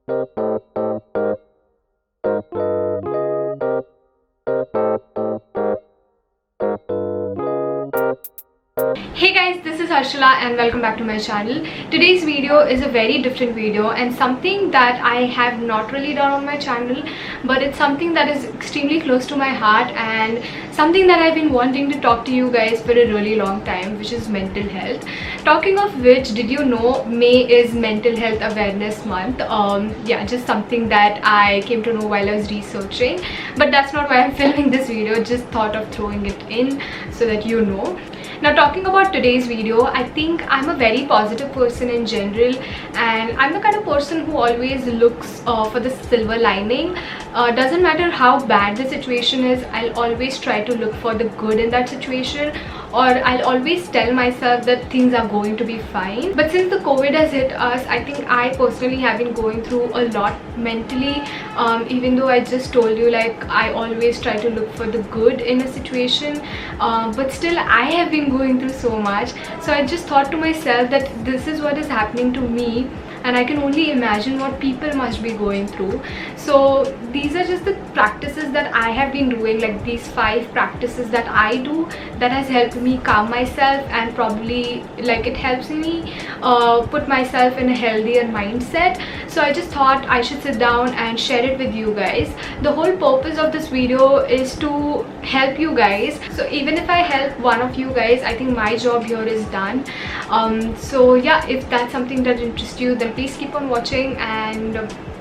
Hey guys, this is Harshila and welcome back to my channel. Today's video is a very different video and something that I have not really done on my channel, but it's something that is extremely close to my heart and something that I've been wanting to talk to you guys for a really long time, which is mental health. Talking of which, did you know May is Mental Health Awareness Month? Yeah, just something that I came to know while I was researching, but that's not why I'm filming this video. Just thought of throwing it in so that you know. Now, talking about today's video, I think I'm a very positive person in general, and I'm the kind of person who always looks for the silver lining. Doesn't matter how bad the situation is, I'll always try to look for the good in that situation, or I'll always tell myself that things are going to be fine. But since the COVID has hit us, I think I personally have been going through a lot mentally. Even though I just told you, like, I always try to look for the good in a situation, but still I have been going through so much. So I just thought to myself that this is what is happening to me, and I can only imagine what people must be going through. So these are just the practices that I have been doing, like these 5 practices that I do that has helped me calm myself, and probably like it helps me put myself in a healthier mindset. So I just thought I should sit down and share it with you guys. The whole purpose of this video is to help you guys. So even if I help one of you guys, I think my job here is done. So yeah, if that's something that interests you, then please keep on watching, and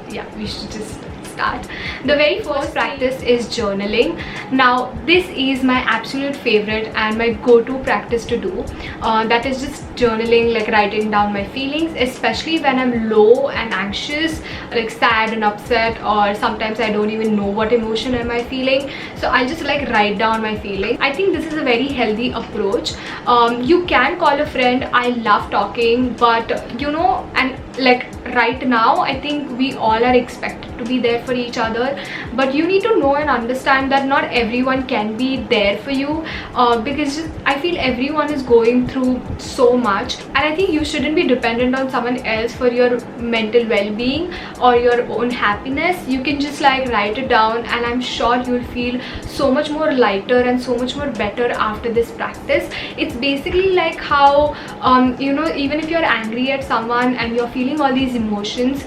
yeah, we should just start. The very first practice is journaling. Now this is my absolute favorite and my go-to practice to do. That is just journaling, like writing down my feelings, especially when I'm low and anxious, like sad and upset, or sometimes I don't even know what emotion am I feeling. So I'll just like write down my feelings. I think this is a very healthy approach. You can call a friend. I love talking, but you know, and like right now I think we all are expected to be there for each other, but you need to know and understand that not everyone can be there for you, because just, I feel everyone is going through so much, and I think you shouldn't be dependent on someone else for your mental well-being or your own happiness. You can just like write it down, and I'm sure you'll feel so much more lighter and so much more better after this practice. It's basically like how you know, even if you're angry at someone and you're feeling all these emotions,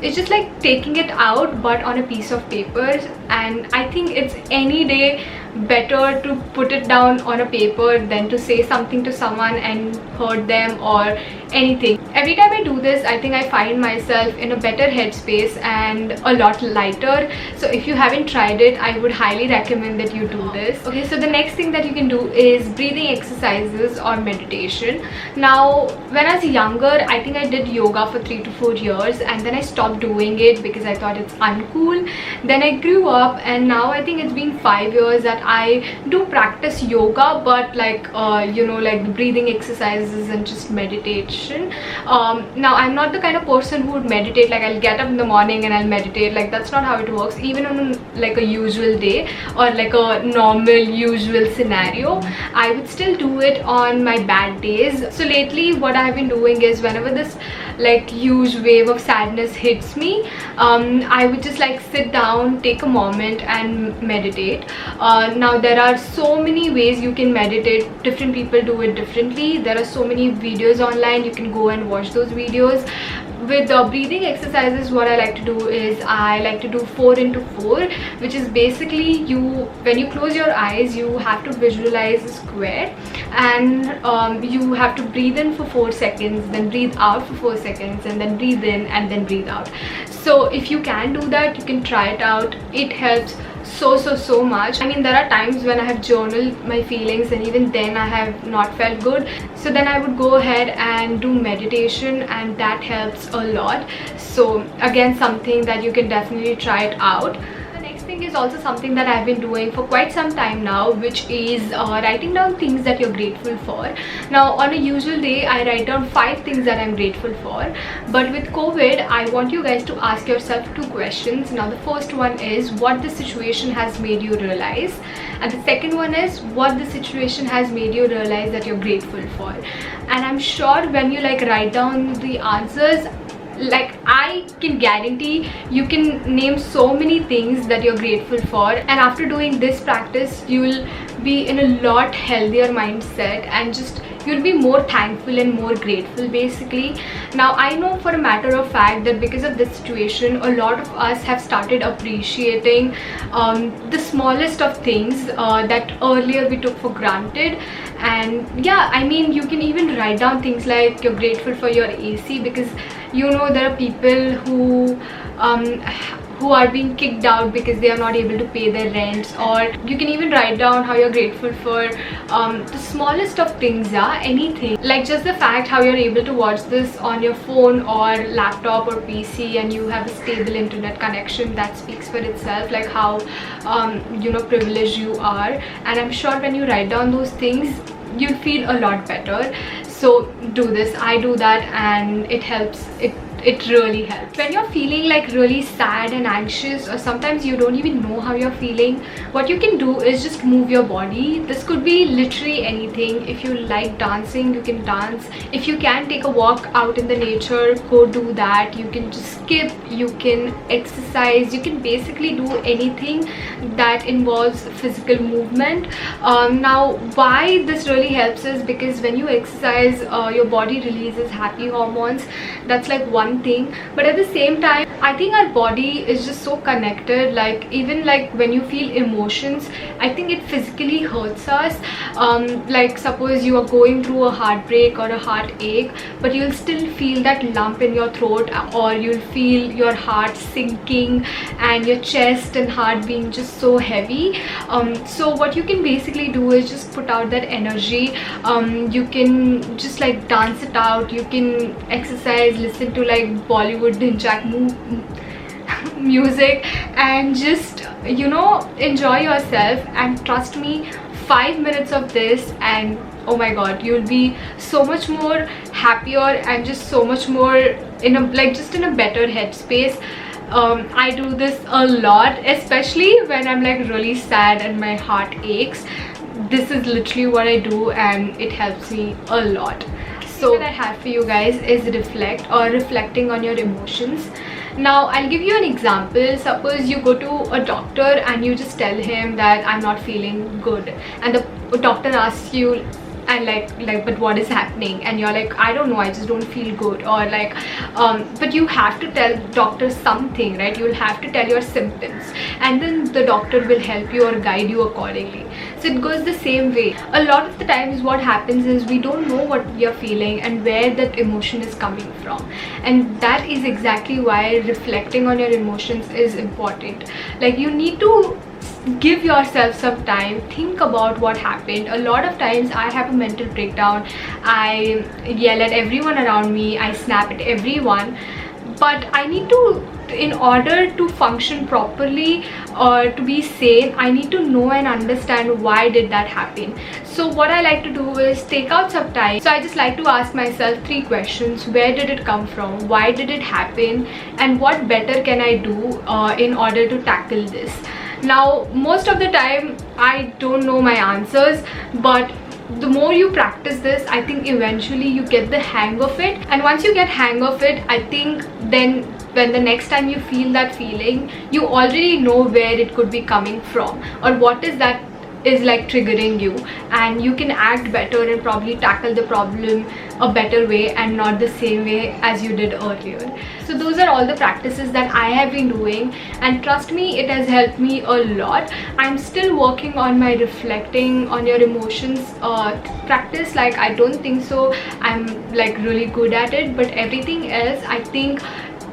it's just like taking it out but on a piece of paper. And I think it's any day better to put it down on a paper than to say something to someone and hurt them or anything. Every time I do this, I think I find myself in a better headspace and a lot lighter. So if you haven't tried it, I would highly recommend that you do this. Okay, so the next thing that you can do is breathing exercises or meditation. Now when I was younger, I think I did yoga for 3 to 4 years, and then I stopped doing it because I thought it's uncool. Then I grew up, and now I think it's been 5 years that I do practice yoga, but like you know, like breathing exercises and just meditation. Now I'm not the kind of person who would meditate, like I'll get up in the morning and I'll meditate. Like that's not how it works. Even on like a usual day or like a normal usual scenario, I would still do it on my bad days. So lately what I've been doing is, whenever this like huge wave of sadness hits me, I would just like sit down, take a moment and meditate. Now there are so many ways you can meditate. Different people do it differently. There are so many videos online. You can go and watch those videos. With the breathing exercises, what I like to do is I like to do 4 into 4, which is basically you, when you close your eyes, you have to visualize a square, and you have to breathe in for 4 seconds, then breathe out for 4 seconds, and then breathe in and then breathe out. So if you can do that, you can try it out. It helps so much. I mean, there are times when I have journaled my feelings, and even then I have not felt good. So then I would go ahead and do meditation, and that helps a lot. So again, something that you can definitely try it out. Thing is also something that I've been doing for quite some time now, which is writing down things that you're grateful for. Now on a usual day, I write down 5 things that I'm grateful for, but with COVID, I want you guys to ask yourself 2 questions. Now the first one is what the situation has made you realize, and the second one is what the situation has made you realize that you're grateful for. And I'm sure when you like write down the answers, like I can guarantee you can name so many things that you're grateful for, and after doing this practice you will be in a lot healthier mindset and just you'll be more thankful and more grateful basically. Now I know for a matter of fact that because of this situation a lot of us have started appreciating the smallest of things that earlier we took for granted. And yeah, I mean, you can even write down things like you're grateful for your AC, because you know there are people who are being kicked out because they are not able to pay their rents. Or you can even write down how you're grateful for the smallest of things, yeah, anything, like just the fact how you're able to watch this on your phone or laptop or PC and you have a stable internet connection. That speaks for itself, like how you know, privileged you are. And I'm sure when you write down those things you'll feel a lot better. So do this, I do that, and it helps. It really helps. When you're feeling like really sad and anxious, or sometimes you don't even know how you're feeling, what you can do is just move your body. This could be literally anything. If you like dancing, you can dance. If you can take a walk out in the nature, go do that. You can just skip, you can exercise, you can basically do anything that involves physical movement. Now why this really helps is because when you exercise, your body releases happy hormones. That's like one thing, but at the same time I think our body is just so connected. Like even like when you feel emotions, I think it physically hurts us. Like suppose you are going through a heartbreak or a heartache, but you'll still feel that lump in your throat, or you'll feel your heart sinking and your chest and heart being just so heavy. So what you can basically do is just put out that energy. You can just like dance it out, you can exercise, listen to like Bollywood Dhinchak music, and just, you know, enjoy yourself. And trust me, 5 minutes of this and oh my god, you'll be so much more happier and just so much more in a like just in a better headspace. I do this a lot, especially when I'm like really sad and my heart aches. This is literally what I do and it helps me a lot. So what I have for you guys is reflect, or reflecting on your emotions. Now I'll give you an example. Suppose you go to a doctor and you just tell him that I'm not feeling good, and the doctor asks you, and like but what is happening, and you're like, I don't know, I just don't feel good. Or like but you have to tell doctor something, right? You'll have to tell your symptoms, and then the doctor will help you or guide you accordingly. So it goes the same way. A lot of the times what happens is we don't know what we are feeling and where that emotion is coming from, and that is exactly why reflecting on your emotions is important. Like you need to give yourself some time, think about what happened. A lot of times I have a mental breakdown, I yell at everyone around me, I snap at everyone, but I need to, in order to function properly or to be sane, I need to know and understand why did that happen. So what I like to do is take out some time. So I just like to ask myself 3 questions. Where did it come from? Why did it happen? And what better can I do in order to tackle this? Now most of the time I don't know my answers, but the more you practice this, I think eventually you get the hang of it. And once you get hang of it, I think then when the next time you feel that feeling, you already know where it could be coming from, or what is that is like triggering you, and you can act better and probably tackle the problem a better way and not the same way as you did earlier. So those are all the practices that I have been doing, and trust me, it has helped me a lot. I'm still working on my reflecting on your emotions practice. Like I don't think so I'm like really good at it, but everything else I think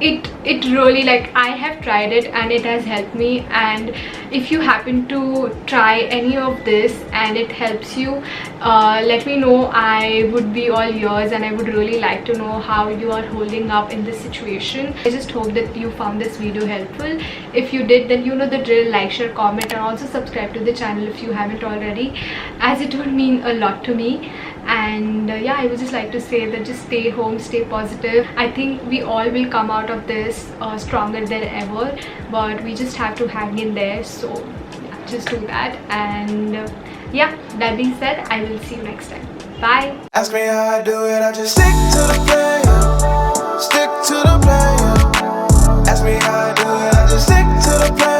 it really, like I have tried it and it has helped me. And if you happen to try any of this and it helps you, let me know. I would be all ears, and I would really like to know how you are holding up in this situation. I just hope that you found this video helpful. If you did, then you know the drill. Like, share, comment, and also subscribe to the channel if you haven't already, as it would mean a lot to me. And yeah, I would just like to say that just stay home, stay positive. I think we all will come out of this stronger than ever, but we just have to hang in there. So yeah, just do that. And yeah, that being said, I will see you next time. Bye. Ask me how I do it, I just stick to the plan, stick to the plan. back to the place.